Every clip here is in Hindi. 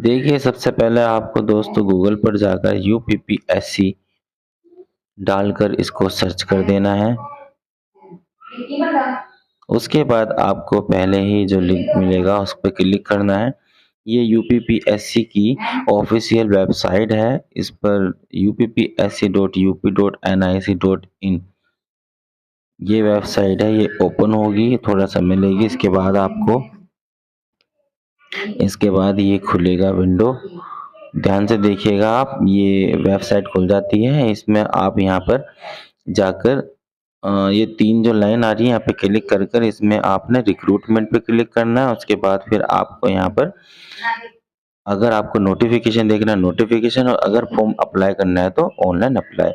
देखिए, सबसे पहले आपको दोस्तों गूगल पर जाकर यूपीपीएससी डालकर इसको सर्च कर देना है। उसके बाद आपको पहले ही जो लिंक मिलेगा उस पर क्लिक करना है। ये यूपीपीएससी की ऑफिशियल वेबसाइट है। इस पर uppsc.up.nic.in ये वेबसाइट है। ये ओपन होगी, थोड़ा समय लेगी। इसके बाद ये खुलेगा विंडो। ध्यान से देखिएगा आप, ये वेबसाइट खुल जाती है। इसमें आप यहाँ पर जाकर ये 3 जो लाइन आ रही है यहाँ पे क्लिक कर कर इसमें आपने रिक्रूटमेंट पे क्लिक करना है। उसके बाद फिर आपको यहाँ पर अगर आपको नोटिफिकेशन देखना है नोटिफिकेशन, और अगर फॉर्म अप्लाई करना है तो ऑनलाइन अप्लाई।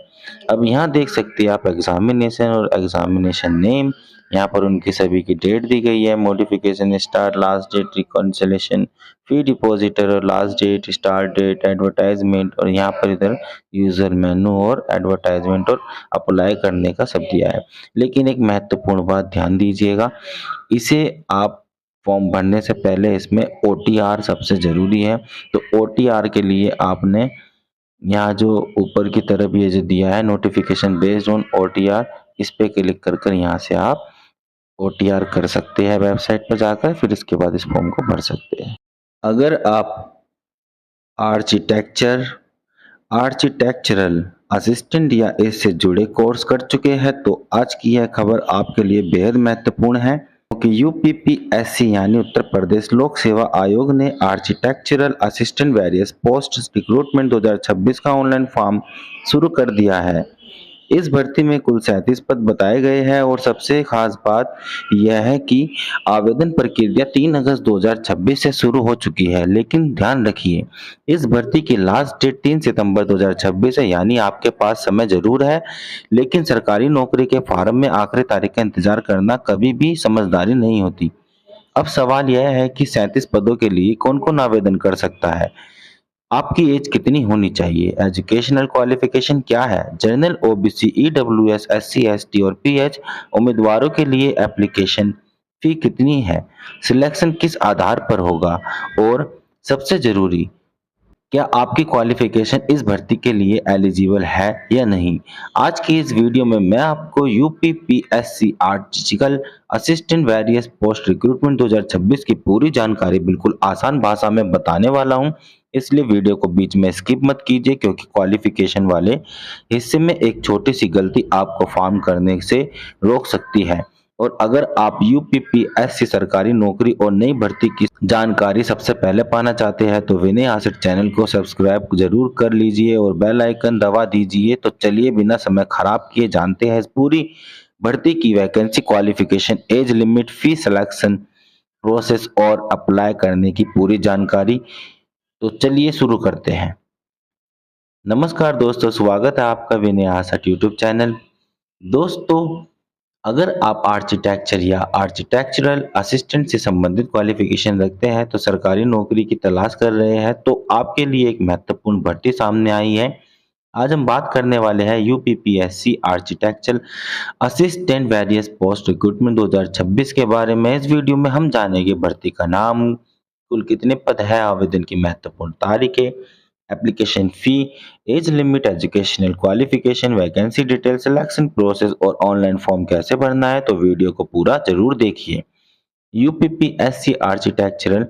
अब यहाँ देख सकते हैं आप एग्जामिनेशन और एग्जामिनेशन नेम, यहाँ पर उनकी सभी की डेट दी गई है। Modification start, last date, reconciliation, fee depositor और last date, start date, advertisement, और यहाँ पर इधर यूजर मेनू और एडवर्टाइजमेंट और अप्लाई करने का सब दिया है। लेकिन एक महत्वपूर्ण बात ध्यान दीजिएगा, इसे आप फॉर्म भरने से पहले इसमें ओटीआर सबसे जरूरी है। तो ओटीआर के लिए आपने यहाँ जो ऊपर की तरफ ये जो दिया है नोटिफिकेशन बेस्ड ऑन ओटीआर, इस पे क्लिक कर कर यहाँ से आप ओटीआर कर सकते हैं वेबसाइट पर जाकर। फिर इसके बाद इस फॉर्म को भर सकते हैं। अगर आप आर्किटेक्चर आर्किटेक्चरल असिस्टेंट या इससे जुड़े कोर्स कर चुके हैं तो आज की यह खबर आपके लिए बेहद महत्वपूर्ण है, क्योंकि यूपीपीएससी यानी उत्तर प्रदेश लोक सेवा आयोग ने architectural assistant various post recruitment 2026 का ऑनलाइन फॉर्म शुरू कर दिया है। इस भर्ती में कुल 37 पद बताए गए हैं और सबसे खास बात यह है कि आवेदन प्रक्रिया 3 अगस्त 2026 से शुरू हो चुकी है। लेकिन ध्यान रखिए, इस भर्ती की लास्ट डेट 3 सितंबर 2026 है, यानी आपके पास समय जरूर है। लेकिन सरकारी नौकरी के फॉर्म में आखिरी तारीख का इंतजार करना कभी भी समझदारी नहीं होती। अब सवाल यह है कि 37 पदों के लिए कौन कौन आवेदन कर सकता है। आपकी एज कितनी होनी चाहिए, एजुकेशनल क्वालिफिकेशन क्या है, general, OBC, EWS, SC, ST और पीएच उम्मीदवारों के लिए एप्लीकेशन फी कितनी है, सिलेक्शन किस आधार पर होगा, और सबसे जरूरी, क्या आपकी क्वालिफिकेशन इस भर्ती के लिए एलिजिबल है या नहीं। आज की इस वीडियो में मैं आपको UPPSC article assistant various post recruitment 2026 की पूरी जानकारी बिल्कुल आसान भाषा में बताने वाला हूं। इसलिए वीडियो को बीच में स्किप मत कीजिए, क्योंकि क्वालिफिकेशन वाले हिस्से में एक छोटी सी गलती आपको फॉर्म करने से रोक सकती है। और अगर आप यूपीपीएससी सरकारी नौकरी और नई भर्ती की जानकारी सबसे पहले पाना चाहते हैं तो विनय आसिट चैनल को सब्सक्राइब जरूर कर लीजिए और बेल आइकन दबा दीजिए। तो चलिए बिना समय खराब किए जानते हैं इस पूरी भर्ती की वैकेंसी, क्वालिफिकेशन, एज लिमिट, फी, सिलेक्शन प्रोसेस और अप्लाई करने की पूरी जानकारी। तो चलिए शुरू करते हैं। नमस्कार दोस्तों, स्वागत है आपका विनय आसिट यूट्यूब चैनल। दोस्तों, अगर आप आर्किटेक्चर या आर्किटेक्चरल असिस्टेंट से संबंधित क्वालिफिकेशन रखते हैं तो सरकारी नौकरी की तलाश कर रहे हैं तो आपके लिए एक महत्वपूर्ण भर्ती सामने आई है। आज हम बात करने वाले हैं UPPSC architectural assistant various post recruitment 2026 के बारे में। इस वीडियो में हम जानेंगे भर्ती का नाम, कुल कितने पद है, आवेदन की महत्वपूर्ण तारीखें, application fee, age limit, educational qualification, vacancy detail, selection process और ऑनलाइन फॉर्म कैसे भरना है। तो वीडियो को पूरा जरूर देखिए। यूपीपीएससी आर्किटेक्चरल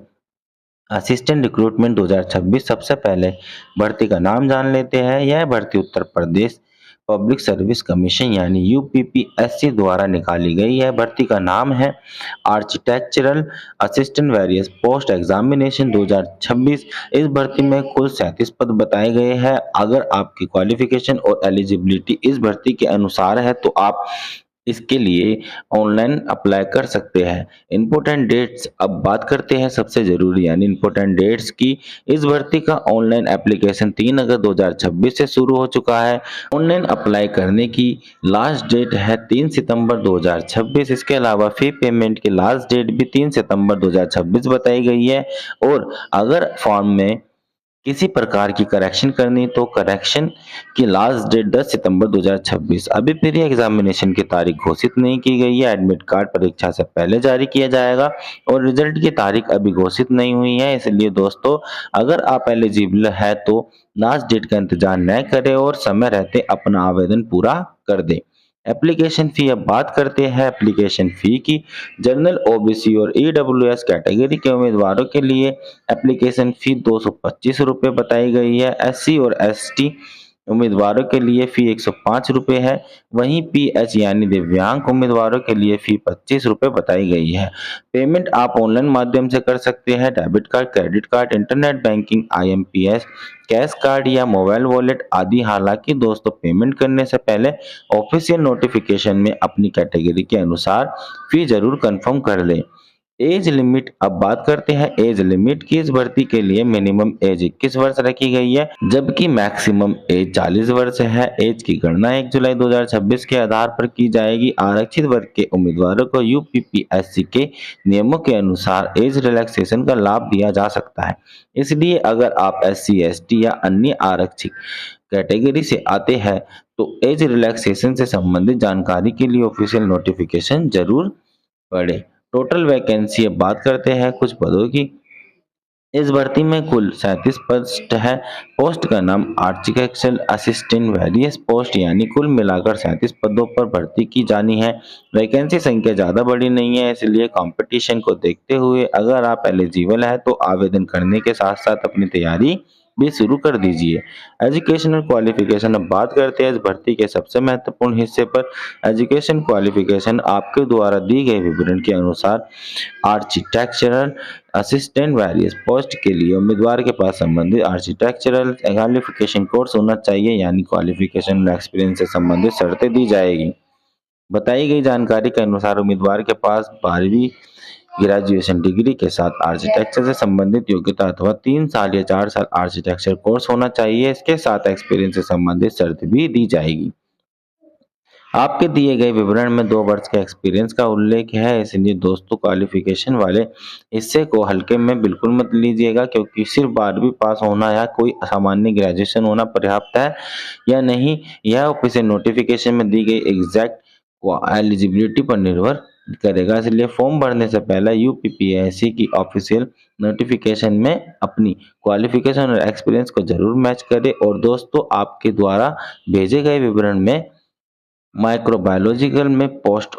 असिस्टेंट रिक्रूटमेंट 2026, सबसे पहले भर्ती का नाम जान लेते हैं। यह भर्ती Uttar Pradesh public service commission यानी यूपीपीएससी द्वारा निकाली गई है। भर्ती का नाम है architectural assistant various post examination 2026। इस भर्ती में कुल 37 पद बताए गए हैं। अगर आपकी क्वालिफिकेशन और एलिजिबिलिटी इस भर्ती के अनुसार है तो आप इसके लिए ऑनलाइन अप्लाई कर सकते हैं। इम्पोर्टेंट डेट्स, अब बात करते हैं सबसे जरूरी यानी इम्पोर्टेंट डेट्स की। इस भर्ती का ऑनलाइन एप्लीकेशन 3 अगस्त 2026 से शुरू हो चुका है। ऑनलाइन अप्लाई करने की लास्ट डेट है 3 सितंबर 2026। इसके अलावा फी पेमेंट की लास्ट डेट भी 3 सितंबर 2026 बताई गई है। और अगर फॉर्म में किसी प्रकार की करेक्शन करनी तो करेक्शन की लास्ट डेट 10 सितंबर 2026। अभी प्री एग्जामिनेशन की तारीख घोषित नहीं की गई है। एडमिट कार्ड परीक्षा से पहले जारी किया जाएगा और रिजल्ट की तारीख अभी घोषित नहीं हुई है। इसलिए दोस्तों, अगर आप एलिजिबल है तो लास्ट डेट का इंतजार न करें और समय रहते अपना आवेदन पूरा कर दें। एप्लीकेशन फी, अब बात करते हैं एप्लीकेशन फी की। जनरल, ओबीसी और ईडब्ल्यूएस कैटेगरी के उम्मीदवारों के लिए एप्लीकेशन फी 225 रुपये बताई गई है। एससी और एसटी उम्मीदवारों के लिए फी 105 रुपये है। वहीं पीएच यानी दिव्यांग उम्मीदवारों के लिए फी 25 रुपये बताई गई है। पेमेंट आप ऑनलाइन माध्यम से कर सकते हैं। Debit card, credit card, internet banking, IMPS, cash card या मोबाइल वॉलेट आदि। हालांकि दोस्तों, पेमेंट करने से पहले ऑफिशियल नोटिफिकेशन में अपनी कैटेगरी के अनुसार फी जरूर कंफर्म कर लें। एज लिमिट, अब बात करते हैं एज लिमिट की। इस भर्ती के लिए मिनिमम एज 21 वर्ष रखी गई है, जबकि मैक्सिमम एज 40 वर्ष है। एज की गणना 1 जुलाई 2026 के आधार पर की जाएगी। आरक्षित वर्ग के उम्मीदवारों को यूपीपीएससी के नियमों के अनुसार एज रिलैक्सेशन का लाभ दिया जा सकता है। इसलिए अगर आप एससी, एसटी या अन्य आरक्षित कैटेगरी से आते हैं तो एज रिलैक्सेशन से संबंधित जानकारी के लिए ऑफिशियल नोटिफिकेशन जरूर पढ़ें। टोटल वैकेंसी, अब बात करते हैं कुछ पदों की। इस भर्ती में कुल 37 पोस्ट है। पोस्ट का नाम आर्किटेक्चरल असिस्टेंट, वेरियस पोस्ट, यानी कुल मिलाकर 37 पदों पर भर्ती की जानी है। वैकेंसी संख्या ज़्यादा बड़ी नहीं है, इसलिए कंपटीशन को देखते हुए अगर आप एलिजिबल है तो आवेदन करने के साथ साथ अपनी तैयारी भी शुरू कर दीजिए। एजुकेशनल क्वालिफिकेशन, अब बात करते हैं इस भर्ती के सबसे महत्वपूर्ण हिस्से पर। एजुकेशन क्वालिफिकेशन आपके द्वारा दी गई विवरण के अनुसार आर्किटेक्चरल असिस्टेंट वेरियस पोस्ट के लिए उम्मीदवार के पास संबंधित आर्किटेक्चरल क्वालिफिकेशन कोर्स होना चाहिए, यानी क्वालिफिकेशन और एक्सपीरियंस से संबंधित शर्तें दी जाएगी। बताई गई जानकारी के अनुसार उम्मीदवार के पास 12वीं ग्रेजुएशन डिग्री के साथ आर्किटेक्चर से संबंधित योग्यता अथवा 3 साल या 4 साल आर्किटेक्चर कोर्स होना चाहिए। इसके साथ एक्सपीरियंस से संबंधित शर्त भी दी जाएगी। आपके दिए गए विवरण में 2 वर्ष के एक्सपीरियंस का उल्लेख है, इसलिए दोस्तों क्वालिफिकेशन वाले हिस्से को हल्के में बिल्कुल मत लीजिएगा, क्योंकि सिर्फ 12वीं पास होना या कोई सामान्य ग्रेजुएशन होना पर्याप्त है या नहीं, यह ऑफिशियल नोटिफिकेशन में दी गई एग्जैक्ट एलिजिबिलिटी पर निर्भर करेगा। इसलिए फॉर्म भरने से पहले यूपीपीएससी की ऑफिशियल नोटिफिकेशन में अपनी क्वालिफिकेशन और एक्सपीरियंस को जरूर मैच करें। और दोस्तों, आपके द्वारा भेजे गए विवरण में माइक्रोबायोलॉजिकल में पोस्ट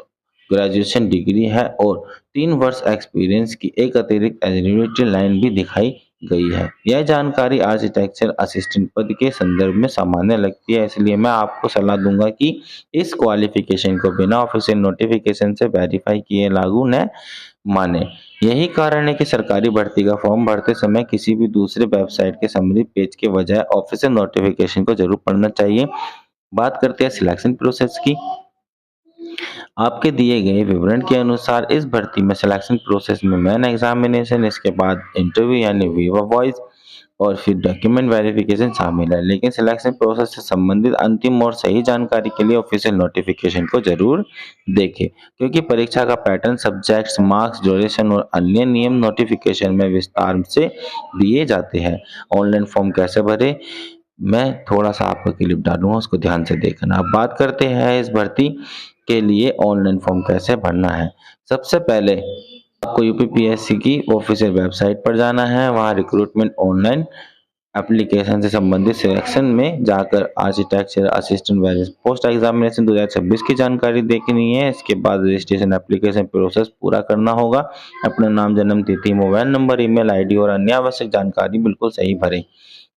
ग्रेजुएशन डिग्री है और 3 वर्ष एक्सपीरियंस की एक अतिरिक्त एलिजिबिलिटी लाइन भी दिखाई गई है। यह जानकारी आर्किटेक्चर असिस्टेंट पद के संदर्भ में सामान्य लगती है, इसलिए मैं आपको सलाह दूंगा कि इस क्वालिफिकेशन को बिना ऑफिशियल नोटिफिकेशन से वेरीफाई किए लागू न माने। यही कारण है कि सरकारी भर्ती का फॉर्म भरते समय किसी भी दूसरे वेबसाइट के समरी पेज के बजाय ऑफिशियल नोटिफिकेशन को जरूर पढ़ना चाहिए। बात करते हैं सिलेक्शन प्रोसेस की। आपके दिए गए विवरण के अनुसार इस भर्ती में सिलेक्शन प्रोसेस में मेन एग्जामिनेशन, इसके बाद इंटरव्यू यानी वीवा वॉइस और फिर डॉक्यूमेंट वेरिफिकेशन शामिल है। लेकिन सिलेक्शन प्रोसेस से संबंधित अंतिम और सही जानकारी के लिए ऑफिशियल नोटिफिकेशन को जरूर देखें, क्योंकि परीक्षा का पैटर्न, सब्जेक्ट्स, मार्क्स, ड्यूरेशन और अन्य नियम नोटिफिकेशन में विस्तार से दिए जाते हैं। ऑनलाइन फॉर्म कैसे भरें, मैं थोड़ा सा आपको क्लिप डालूंगा, उसको ध्यान से देखना। अब बात करते हैं इस भर्ती के लिए ऑनलाइन फॉर्म कैसे भरना है। सबसे पहले आपको यूपीपीएससी की ऑफिशियल वेबसाइट पर जाना है। वहाँ रिक्रूटमेंट ऑनलाइन एप्लीकेशन से संबंधित सेक्शन में जाकर architecture assistant various post examination 2026 की जानकारी देखनी है। इसके बाद रजिस्ट्रेशन एप्लीकेशन प्रोसेस पूरा करना होगा। अपना नाम, जन्म तिथि, मोबाइल नंबर, ईमेल आईडी और अन्य आवश्यक जानकारी बिल्कुल सही भरें।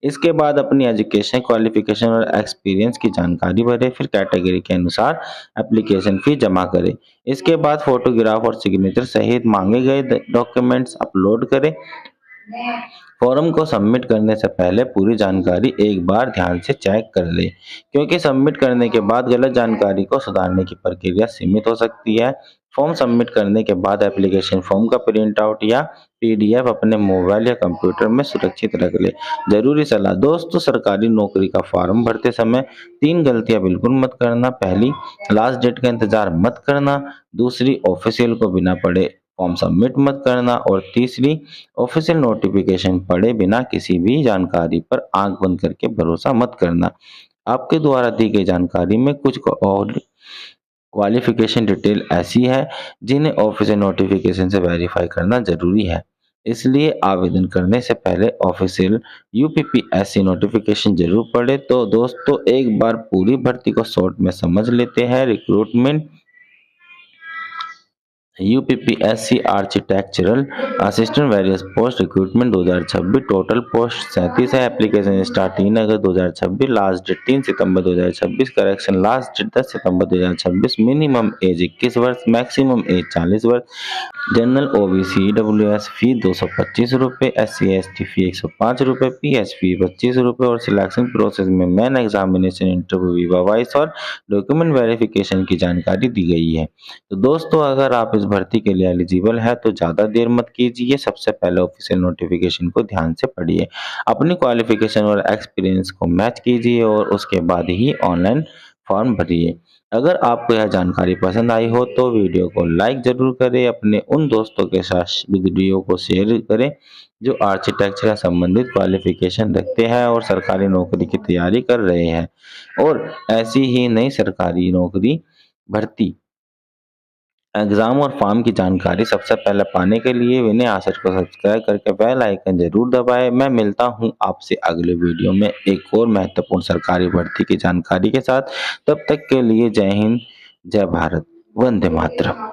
इसके बाद अपनी एजुकेशन क्वालिफिकेशन और एक्सपीरियंस की जानकारी भरें। फिर कैटेगरी के अनुसार एप्लीकेशन फी जमा करें। इसके बाद फोटोग्राफ और सिग्नेचर सहित मांगे गए डॉक्यूमेंट्स अपलोड करें। फॉर्म को सबमिट करने से पहले पूरी जानकारी एक बार ध्यान से चेक कर ले, क्योंकि सबमिट करने के बाद गलत जानकारी को सुधारने की प्रक्रिया सीमित हो सकती है। फॉर्म सबमिट करने के बाद एप्लीकेशन फॉर्म का प्रिंट आउट या पीडीएफ अपने मोबाइल या कंप्यूटर में सुरक्षित रख ले। जरूरी सलाह दोस्तों, सरकारी नौकरी का फॉर्म भरते समय 3 गलतियां बिल्कुल मत करना। पहली, लास्ट डेट का इंतजार मत करना। दूसरी, ऑफिशियल को बिना पढ़े फॉर्म सबमिट मत करना। और तीसरी, ऑफिशियल नोटिफिकेशन पढ़े बिना किसी भी जानकारी पर आंख बंद करके भरोसा मत करना। आपके द्वारा दी गई जानकारी में कुछ और क्वालिफिकेशन डिटेल ऐसी है जिन्हें ऑफिशियल नोटिफिकेशन से वेरीफाई करना जरूरी है। इसलिए आवेदन करने से पहले ऑफिशियल यूपीपीएससी नोटिफिकेशन जरूर पढ़े। तो दोस्तों, एक बार पूरी भर्ती को शॉर्ट में समझ लेते हैं। Recruitment UPPSC architectural assistant various post recruitment 2026, total post 37 है। एप्लीकेशन स्टार्ट 3 अगस्त 2026, लास्ट डेट 3 सितंबर 2026, करेक्शन लास्ट डेट 10 सितंबर 2026। मिनिमम एज 21 वर्ष, मैक्सिमम एज 40 वर्ष। जनरल ओबीसी ईडब्ल्यूएस फी 225 रुपये, एससी एसटी फी 105 रुपये, पीएच फी 25 रुपये। और सिलेक्शन प्रोसेस में main examination, interview, Viva voice और डॉक्यूमेंट वेरिफिकेशन की जानकारी दी गई है। तो दोस्तों, अगर आप इस भर्ती के लिए एलिजिबल है तो ज़्यादा देर मत कीजिए, सबसे पहले ऑफिशियल नोटिफिकेशन को ध्यान से पढ़िए, अपनी क्वालिफिकेशन और एक्सपीरियंस को मैच कीजिए और उसके बाद ही ऑनलाइन फॉर्म भरिए। अगर आपको यह जानकारी पसंद आई हो तो वीडियो को लाइक जरूर करें, अपने उन दोस्तों के साथ वीडियो को शेयर करें जो आर्किटेक्चर से संबंधित क्वालिफिकेशन रखते हैं और सरकारी नौकरी की तैयारी कर रहे हैं। और ऐसी ही नई सरकारी नौकरी, भर्ती, एग्जाम और फॉर्म की जानकारी सबसे पहले पाने के लिए विनय आसर को सब्सक्राइब करके बेल आइकन जरूर दबाएं। मैं मिलता हूं आपसे अगले वीडियो में एक और महत्वपूर्ण सरकारी भर्ती की जानकारी के साथ। तब तक के लिए जय हिंद, जय भारत, वंदे मातरम।